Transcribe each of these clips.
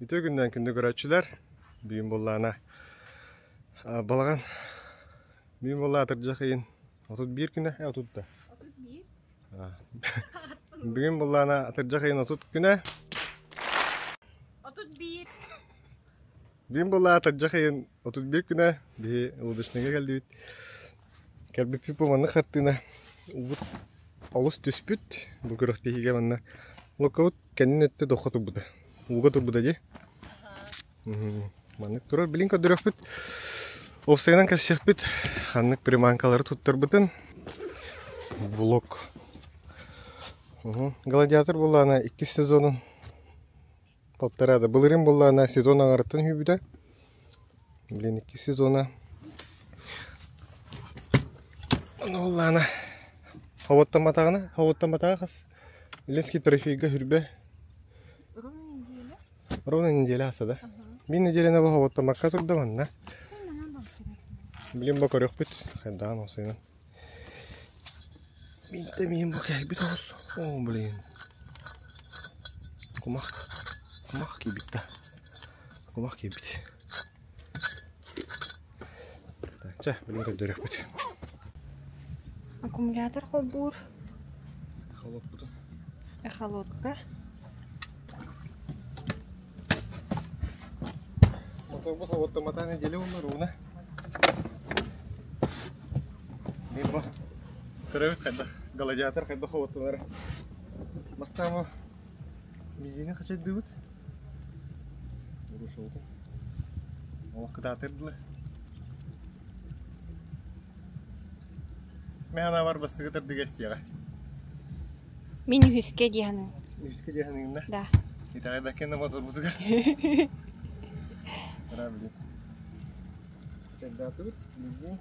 Bütün günden günde görüntüler. Büyüm bollağına balağan. Büyüm bollağı atıracak yayın. 31 güne, 30 da. 31. Büyüm bollağına atıracak yayın 30 güne. 31. Büyüm bollağı atıracak yayın 31 güne. Bir uğduşuna geldi. Kelbi pipomanı kartına. Alus düspüt. Bu kırıktihiga manna. Lokavut kendin ötte dokutu buda. Uga turbuda je. Manık durur bilin kadırık bit. Ofsaydan kaçacak bit. Hanlık primankaları tuttur bitin. Vlog. Gladiator bollağına 2 sezonun Poltarada. Былырын bollağına sezon ağırıttın hübüde. Bilin 2 sezona. Onu bollağına Havattamatığa kas. Ленский трофейга хүрбе. Ровно неделя асада. Bir неделяна bu havattamakka turda manna. Bilin bakar yok bit. Haydan o senin. Binte miyim bakay bit olsun. Oh bilin. Kumak ki bitti. Kumak ki bit. Çah bilin kadar yok bit. Аккумулятор холбур. Халат буду. Холодка. Мотор bu havattamatığa neделя onları. Небо. Кровит хайда. Гладиатор хайда хаваттанары. Бастама бизине хачат дыбыт. Уруш oldu. Ол кыда атырдылы. Механа бар бастыгы тырды гестияға. Минюхүскө дияның. Üskü diyenin Да. İtağay da kendi motor butuğu. Sıra bileyim. Çekde atıp, bizim.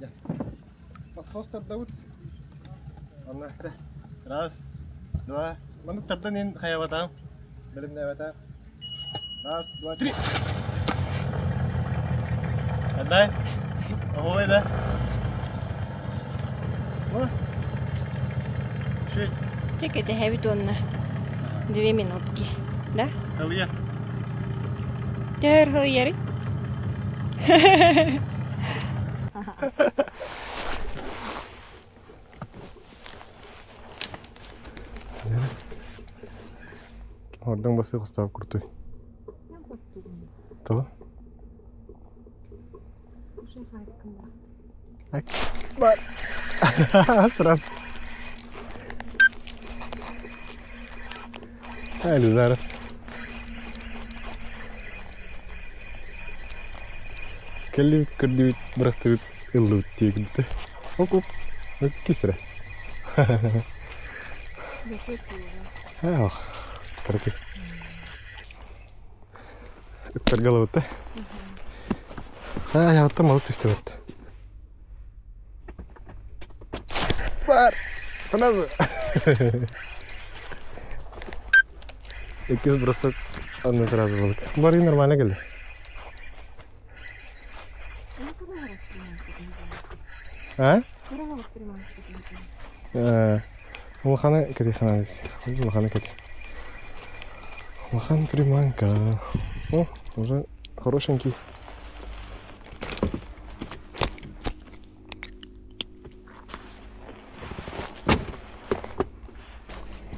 Gel. Bak poster Davut. Ondan işte. Раз, два. Manık taddan en kaya batam. Benim de batam. Раз, два, три. Отдай. Ого, да. О. Чуть. Чекайте, хевит он на 2 минутки. Да? Алия. Тер хыльяры. Oradan basıyor Gustav kurtuy. Tamam. Ay. Var. Сразу. Haydi Zara. Kelli bit kırdı bit bıraktı bit ıldı bit diye gitti. Hop hop. Öktü kisre. Ah. Karaki. Ittargalı bitti. Ha ya malık düştü bitti. Var. Сразу. Экис бросок, одна сразу было. Бари нормально гели. А? Махана кати хана здесь. Махана кати. Махан приманка. О, уже хорошенький.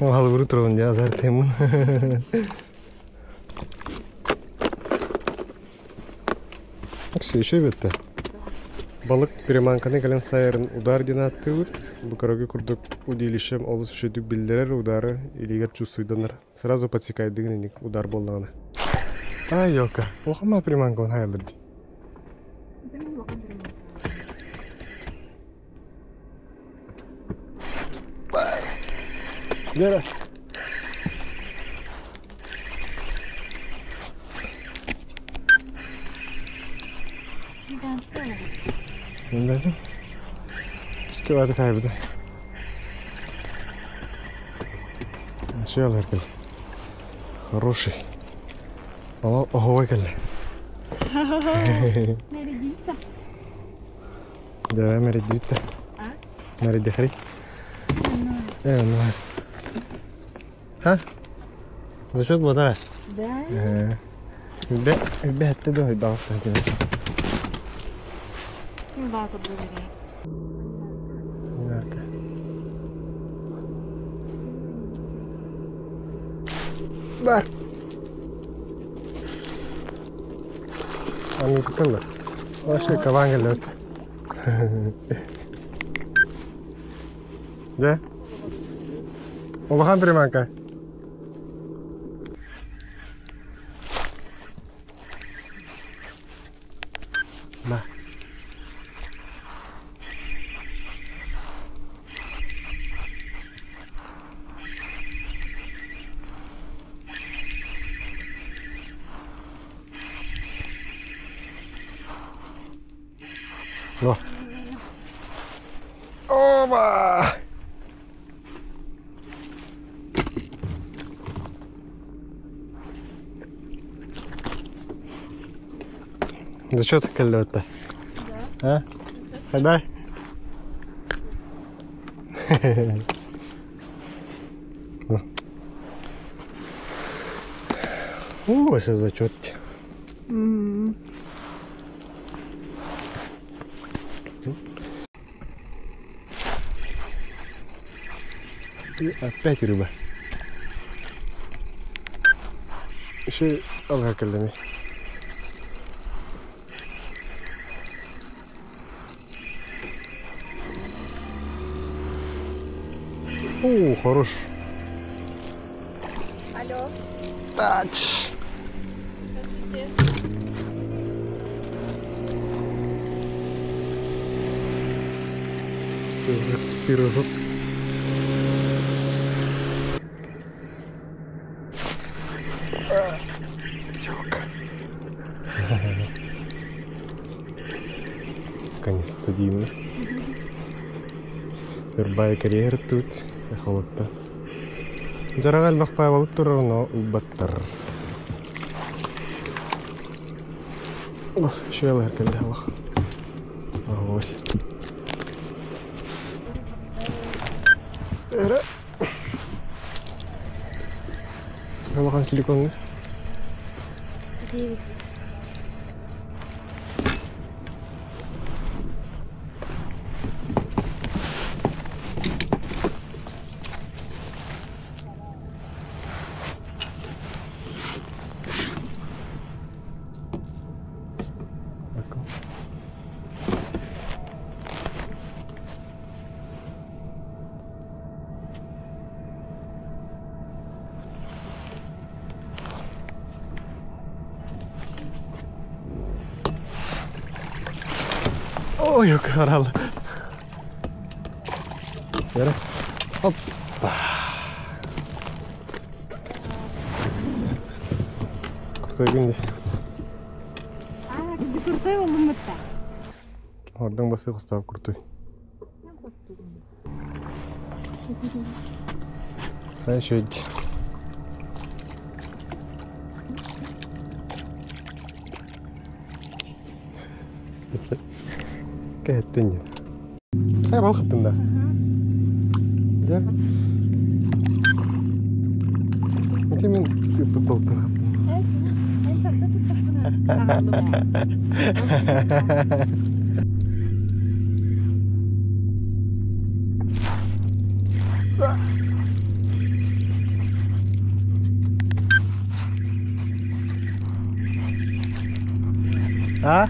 Вал вырутрован ya azartayım. Bak şey bitti. Balık приманканы gelen sayarın uдар dina attı. Bu karaga kurduk udilişem olus şöydük bildirer udarı iliger чувствуйданlar. Сразу подсекает дыгненик удар боллағына. Ай, елка. Плохо приманка он хайылдырды. Gel. Ne dedim? Скрывать кайбыды. Начал аркель. Хороший. Ого, келли. Меридита. Да, меридита. А? Меридихри. Ну. ها؟ зачет вот, да? Да. Бәтті де бағыстан кені. Бақы бұзырай. Нарка. Бар. Аны зытылы. Ошы кавангел өт. Да? Олыған приманка. На. Во. Оба! Зачет колёта? Да. А? Хай-бай. Ось зачет. И опять рыба. Еще и алгакалями. О, хорош. Алло. Тач. Пирожок. Наконец-то Дима. Вербай карьер тут. Холодта. Жарагал бақпай болып тұр, но ұлбаттар. Шейлер келді алақ. Ағой. Әрі. Алақан силиконны. Ой, карал. Яра. Оп. Kurtoy bindi. Kurtoy oğlum mıtta. Oradan bası Gustav Kurtoy. Ben şöyle. Кәттен. Хай балқыптым да. Да. Неке мен үпіп балқып қаптым. А?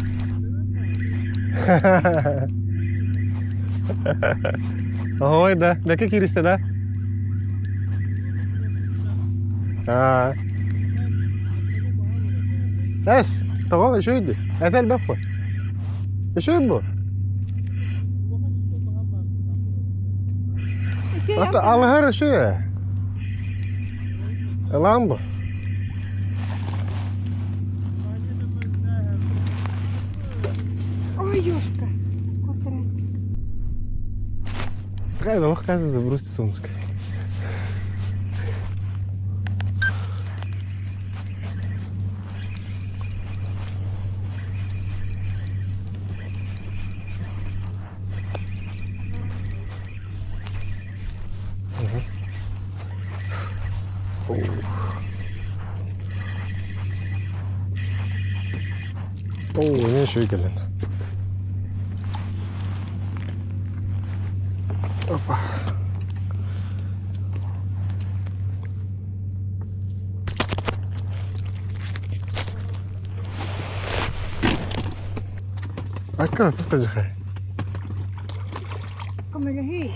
Ой, да. Да как иристе, да? А. Эс, того еще иди. Это альбафа. Еще и был. Это алгар еще. Ламбо. Ой, ёшка. Какая домах кажется забросить сумской. ne şey gelen. Hoppa. Acá tutacak. Como que sí.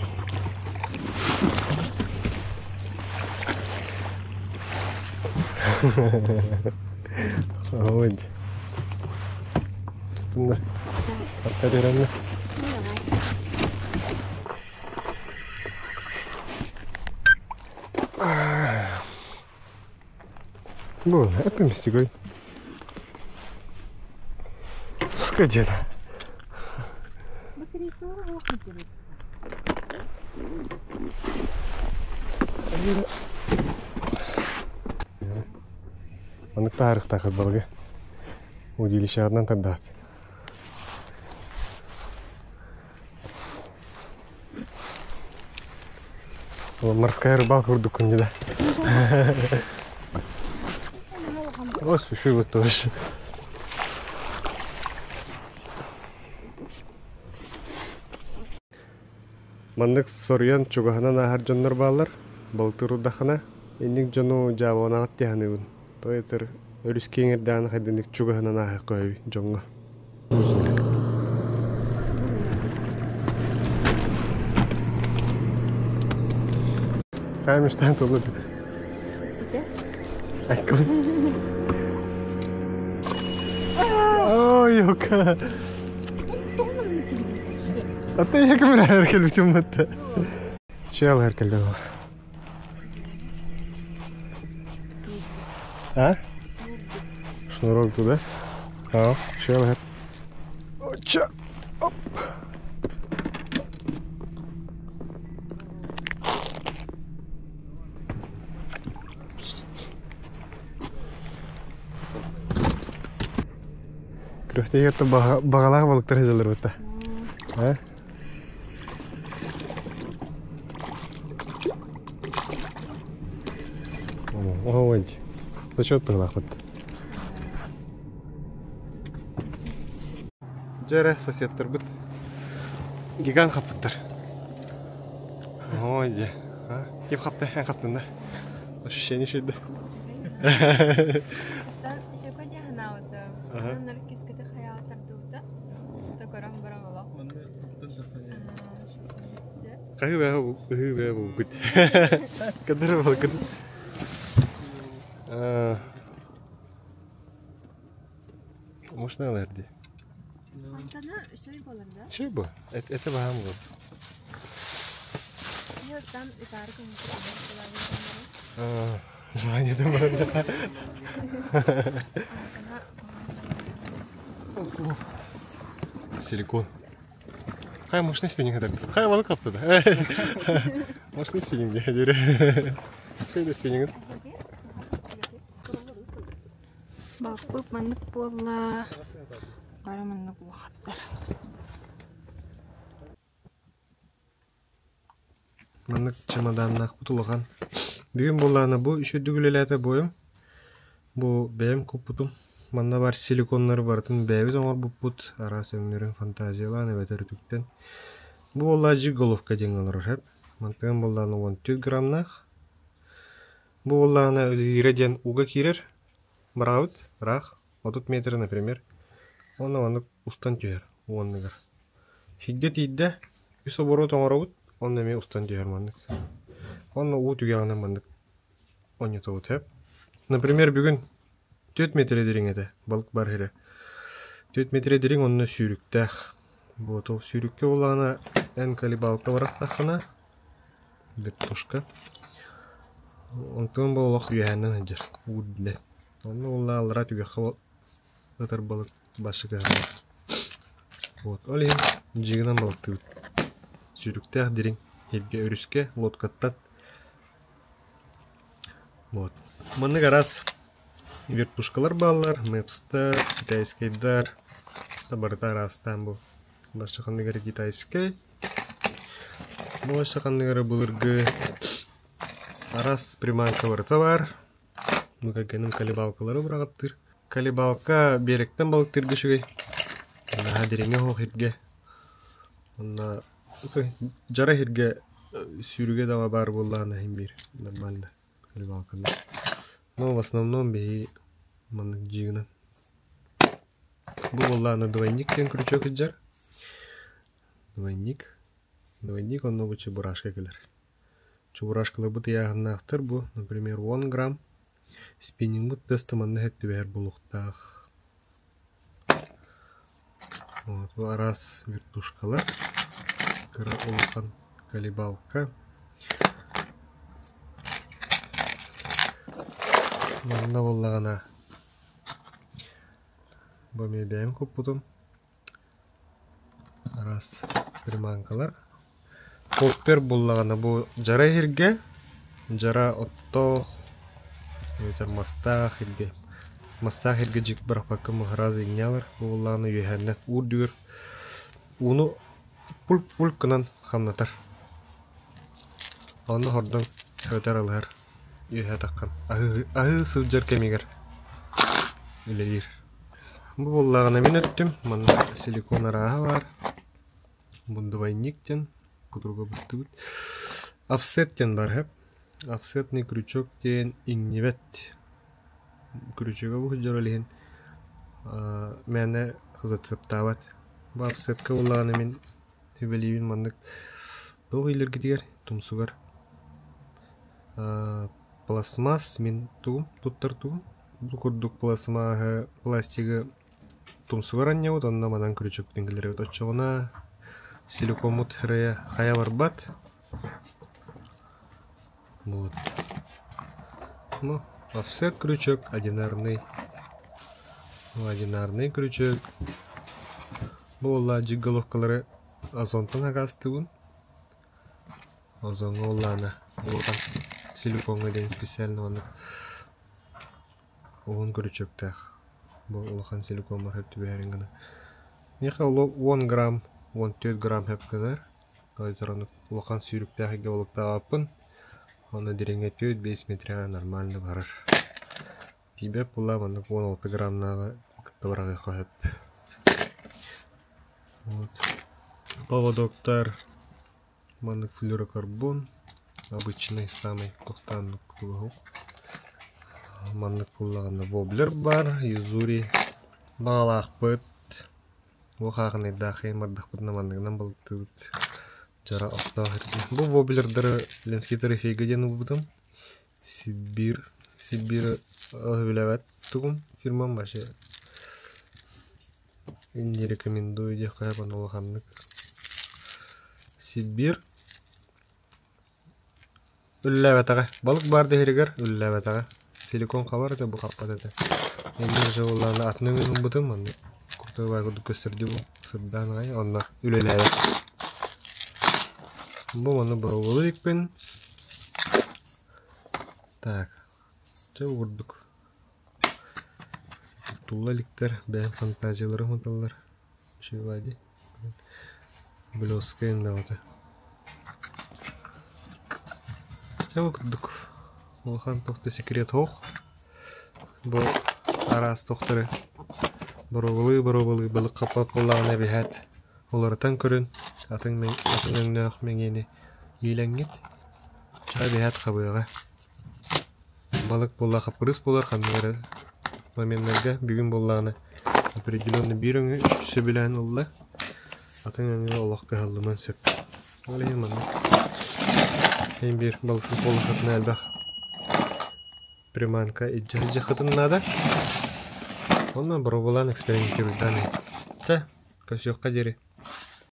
Ой. Tutun da. Başka bir yerinde. Bu hepimiz sigay. Скотина. Анық тарихта қыз удилище одна тогда. Морская рыбалка в Дукуне, да. О, слушай, вот тоже. Мандык сорьян чугахана ахар жоннор баалар, былтыр удахана, инник жону жабонагат тяханыбын. Тойтер өрүскеңерден хайдыник чугахана ахар койбу жонго. Каймыштан толуп. Аккун. Ой, yoka. Hatta yakın bir herkel bütün hatta. Şey al herkelden var. Ha? Şnurok tуда. Ha, şey al her. Oça. Hop. Kırıkta yatta bağalar balıklar hazırlar hatta. Ha? Ой, зачет прилахот. Жара соседтер бит. Гиган капыттар. Ой, де. А? Кеп капты, хан каптын да. Ощущение шуйда. Стан еще кое ханаута. Анар кискете хаятар дута. Токорам барамала. Кайбы бит. Кадыр балкын. Можно аларди. Антана şey olur da. Şey bu. Ete baham bu. Ya sen itarı konuşuyorsun. Желание добра. Силикон. Хай мощный спиннинг так. Хай balık kaptı da. Мощный спиннинг diyor. Şöyle spinning. Bakıp manık bolla. Bara manık vakatlar. Manık çamadanına kutulgan. Bugün bollarına bu işe dügülelete boyum. Bu benim kuputum. Manda var silikonları bartın bebi tomar bu put arası önlerin fantaziyalarını beter tükten. Bu bollar jigolovka dengeler hep. Mantığın bollarına 14 gramnak. Bu bollarına ireden uga kirer. Браут, рах, вот тут метр, например. Он устан тюер, он негр. Хигдет идде, үс оборот омараут, он неме устан тюер мандык. Он уут югана мандык. Он не то теп. Например, бүгін 4 метр дерин ете, балык бар хере. 4 метр дерин онны сүйрүктәх. Вот ол сүйрүкке олана эн кали балыкта барак тахана. Бет тушка. Онтон болок юханнан хаджар. Удле. Onu ola alrat juga kau latar balık başı galiba. Вот, oleh jiginan balık tut. Sürükte diring, hilge örüske, lotkattat. Вот. Mana garas вертушкалар баллар, мепстар, китайскийдар, табарда растан bu. Başka kandigara китайский. Başka kandigara bulurgu. Арас приманка варыта бар. Бука геним калибалкалары бұрағаттыр. Калибалка беректен балыктыр кешігей. Ана дереңе хоқ хирге. Ана жара хирге сүйрüge дава бар боллағына хим бир. Нормально калибалкалар. Но в основном бей маннык жигінен. Бұл боллағына двойник кен крючок иджар. Двойник, онно bu чебурашка келер. Чебурашкалар бұты яғыннақтыр бұл, например, 10 грамм. Спиннинг бұт дастыманны хетті бәр бұлықтақ. Бұл арас вертушкалар. Кірі олқан калибалка. Мұнда боллағана бұме бәйім көп бұтым. Арас приманкалар. Поппер боллағана бұл жара хирге. Жара отто мастақ хирге. Мастақ хирге жик бірақ бақы мұхараз еңнялар. Бұл боллағана үйәннәк ұр дүгір. Уны пульп кынан қамнатар. Оны хордан сөйтер алғар. Үйә таққан. Ағы сывжар кемегер. Үлелер. Бұл боллағана мен өттім. Мұнда силикон араға бар. Бұл двойниктен. Кудруга бұтты бұт. Офсеттен бар хеп. Офсетный крючок тен иңнебет. Крючога бұл жар олеген. Мәне қызатсып табат. Бұл офсетка боллағана мен төбелейбін мандық. Бұл үйлер кетегер. Тұмсуғар. Пластмас мен туғым. Туттар туғым. Бұл күрдік пластигі тұмсуғар анне бұд. Онна манан крючок денгілері бұд. Отчағына силикон мұт хая бар бат. Вот. Ну, офсет крючок, одинарный крючок. Бұл ладжик головкалары озонтан ағастығын. Озонға олланы болған силиконға ден специально оны оғын крючок тақ. Бұл олған силикон бар хәпті бәрін ғана. Неқа 10 грамм 14 грамм хеп кенер. Кайзараны улахан сүйрүктәге болукта апын. Аны диреңе 5 метрга нормально барыр. Тибеп була маны 16 граммнага кыттабырага хеп. Вот. Поводоктар маны флюорокарбон, обычный самый токтанлык тугу. Маны куллаганда воблер бар, юзури, балак быт. Вохагны дахай мардах поднамандыгынан болтут. Жара оқтағыр. Бұл воблердары ленский тарифейге дені бұдым. Сибир өләвәт тұғым фирмам башы. Не рекомендую де қайбан олғанлық. Сибир өләвәт аға. Балық барды херігер өләвәт аға. Силикон қабар да бұл қаппады да. Енді жауыланы атының өңін бұдым. Құртығы байғыды көсірді бұл. Сырдан ғай. Онлар өләвәт. Бұл оны бұрылы екпен. Так. Жау ұрдық. Тұлла ліктер. Бәйін фантазиялары ұмыталар. Шевади. Блёска енді оты. Жау ұрдық. Олхан тоқты секрет хоқ. Бұл арас тоқтары. Бұрылы бұлық қапап болағына бейхәт. Оларытан көрін. Атың өңнәқ меңені еләңгет. Чай бейхәт қабыға. Балық болла қапырыс болар қамдары. Моменттерге бүгін боллағына определенный бір өңі үшісі білән олла. Атың өңі олаққа қалдыман сөп. Олай еманды. Ең бір балықсыз болы қытын әлбәқ. Приманка иджа қытын нада. Онна бұры болан экспериментер ұлданы. Та, көз жоққа дері.